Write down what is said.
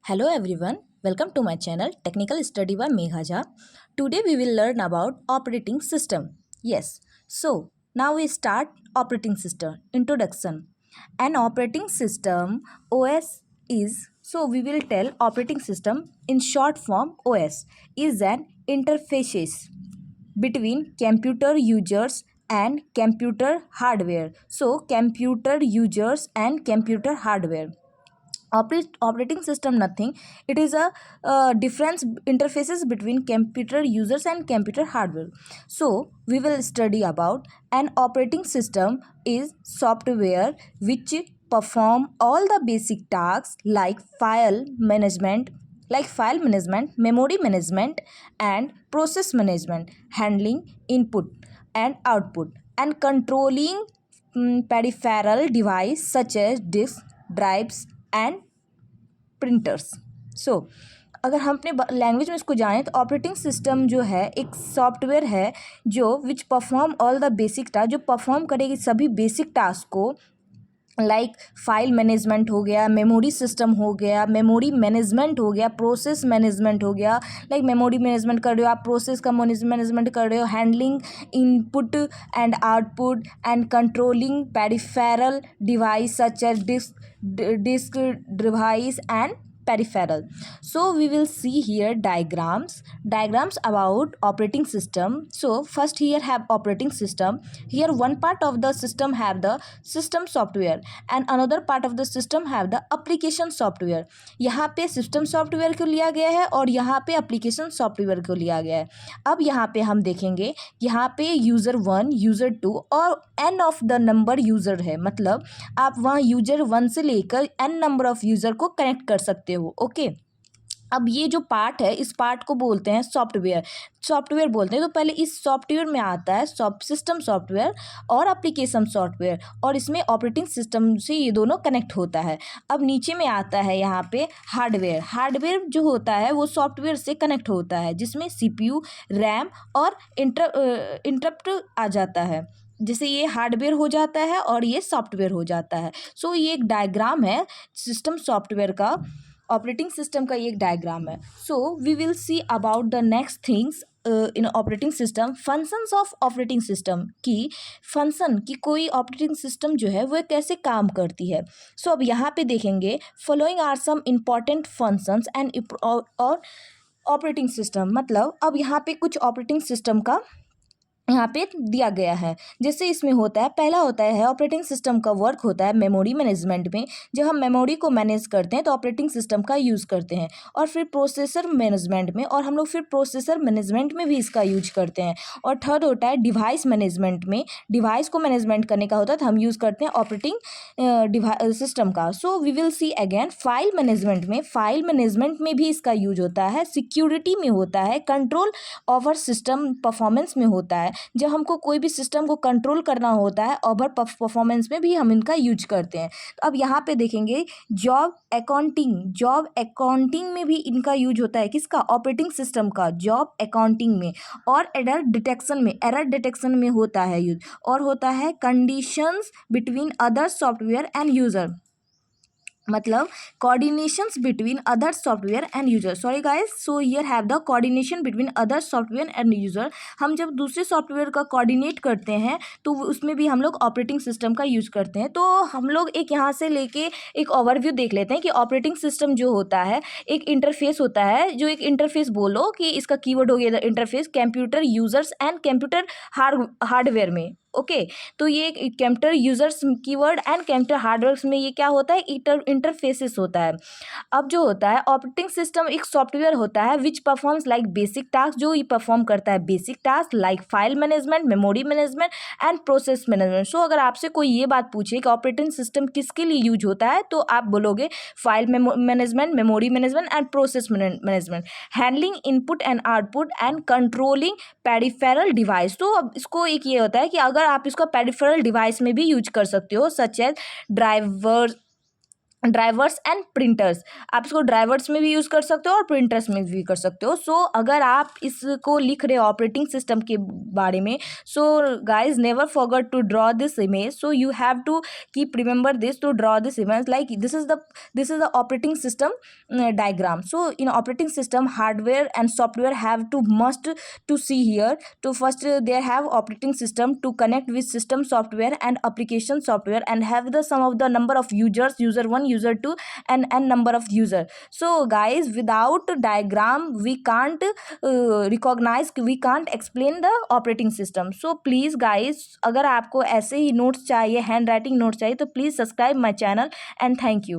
Hello everyone, welcome to my channel Technical Study by Megha Jha. Today we will learn about operating system. Yes, so now we start operating system. Introduction. An operating system OS is, so we will tell operating system in short form OS is an interface between computer users and computer hardware. So computer users and computer hardware. Operating system nothing, it is a difference interfaces between computer users and computer hardware. So we will study about an operating system is software which perform all the basic tasks like file management, memory management and process management, handling input and output and controlling peripheral device such as disk, drives and printers. So अगर हम अपने language में इसको जानें तो operating system जो है एक सॉफ्टवेयर है जो which perform all the basic task, जो परफॉर्म करेगी सभी बेसिक टास्क को, लाइक फाइल मैनेजमेंट हो गया, मेमोरी सिस्टम हो गया, मेमोरी मैनेजमेंट हो गया, प्रोसेस मैनेजमेंट हो गया. लाइक मेमोरी मैनेजमेंट कर रहे हो आप, प्रोसेस का मैनेजमेंट कर रहे हो, handling input and output and controlling peripheral device such as disk device and peripheral. So we will see here diagrams about operating system. So first here have operating system. Here one part of the system have the system software and another part of the system have the application software. यहाँ पे system software को लिया गया है और यहाँ पे application software को लिया गया है. अब यहाँ पे हम देखेंगे, यहाँ पे यूज़र 1, यूज़र 2 और n of the number user है. मतलब आप वहाँ यूज़र 1 से लेकर n नंबर ऑफ यूज़र को कनेक्ट कर सकते हो. ओके, अब ये जो पार्ट है इस पार्ट को बोलते हैं सॉफ्टवेयर बोलते हैं. तो पहले इस सॉफ्टवेयर में आता है सिस्टम सॉफ्टवेयर और एप्लीकेशन सॉफ्टवेयर, और इसमें ऑपरेटिंग सिस्टम से ये दोनों कनेक्ट होता है. अब नीचे में आता है यहाँ पे हार्डवेयर जो होता है वो सॉफ्टवेयर से कनेक्ट होता है, जिसमें CPU, रैम और इंटरप्ट आ जाता है. जैसे ये हार्डवेयर हो जाता है और ये सॉफ्टवेयर हो जाता है. सो ये एक डायग्राम है सिस्टम सॉफ्टवेयर का, ऑपरेटिंग सिस्टम का ये एक डायग्राम है. So we will see about the next things in operating system. Functions of operating system की फंक्शन की कोई ऑपरेटिंग सिस्टम जो है वह कैसे काम करती है. सो अब यहाँ पे देखेंगे, following are some important functions and और ऑपरेटिंग सिस्टम. मतलब अब यहाँ पे कुछ ऑपरेटिंग सिस्टम का यहाँ पे दिया गया है. जैसे इसमें होता है, पहला होता है ऑपरेटिंग सिस्टम का वर्क होता है मेमोरी मैनेजमेंट में. जब हम मेमोरी को मैनेज करते हैं तो ऑपरेटिंग सिस्टम का यूज़ करते हैं. और फिर प्रोसेसर मैनेजमेंट में, और हम लोग फिर प्रोसेसर मैनेजमेंट में भी इसका यूज करते हैं. और थर्ड होता है डिवाइस मैनेजमेंट में, डिवाइस को मैनेजमेंट करने का होता है तो हम यूज़ करते हैं ऑपरेटिंग सिस्टम का. So we will see again file management में भी इसका यूज होता है, सिक्योरिटी में होता है, कंट्रोल ओवर सिस्टम परफॉर्मेंस में होता है. जब हमको कोई भी सिस्टम को कंट्रोल करना होता है ओवर परफॉर्मेंस में भी हम इनका यूज करते हैं. तो अब यहाँ पे देखेंगे जॉब अकाउंटिंग में भी इनका यूज होता है. किसका? ऑपरेटिंग सिस्टम का जॉब अकाउंटिंग में. और एरर डिटेक्शन में होता है यूज. और होता है conditions between other software and user, मतलब coordinations between other software and user. Sorry guys, so here have the coordination between other software and user. हम जब दूसरे सॉफ्टवेयर का कोऑर्डिनेट करते हैं तो उसमें भी हम लोग ऑपरेटिंग सिस्टम का यूज करते हैं. तो हम लोग एक यहाँ से लेके एक ओवरव्यू देख लेते हैं कि ऑपरेटिंग सिस्टम जो होता है एक इंटरफेस होता है, जो एक इंटरफेस बोलो कि इसका कीवर्ड हो गया interface, computer users and computer hardware में. ओके, तो ये computer users keyword and computer hardware में ये क्या होता है, इंटरफेसेस होता है. अब जो होता है ऑपरेटिंग सिस्टम एक सॉफ्टवेयर होता है which performs like basic task, जो ये परफॉर्म करता है basic task like file management, memory management and process management. So अगर आपसे कोई ये बात पूछे कि ऑपरेटिंग सिस्टम किसके लिए यूज होता है तो आप बोलोगे file management, memory management and process management, handling input and output and controlling peripheral device. तो अब इसको एक ये होता है कि अगर आप इसको पेरिफेरल डिवाइस में भी यूज कर सकते हो, such as driver, drivers and printers, आप इसको ड्राइवर्स में भी यूज़ कर सकते हो और प्रिंटर्स में भी कर सकते हो। सो अगर आप इसको लिख रहे हो ऑपरेटिंग सिस्टम के बारे में, so guys never forget to draw this image, so you have to keep remember this to draw this image, like this is the operating system diagram. So in operating system, hardware and software have to must to see here. To first they have operating system to connect with system software and application software, and have the sum of the number of users, user 1, user 2, and n number of user. So guys, without diagram we can't recognize, we can't explain the operating system. So please guys, अगर आपको ऐसे ही notes चाहिए, hand writing notes चाहिए, तो please subscribe my channel, and thank you.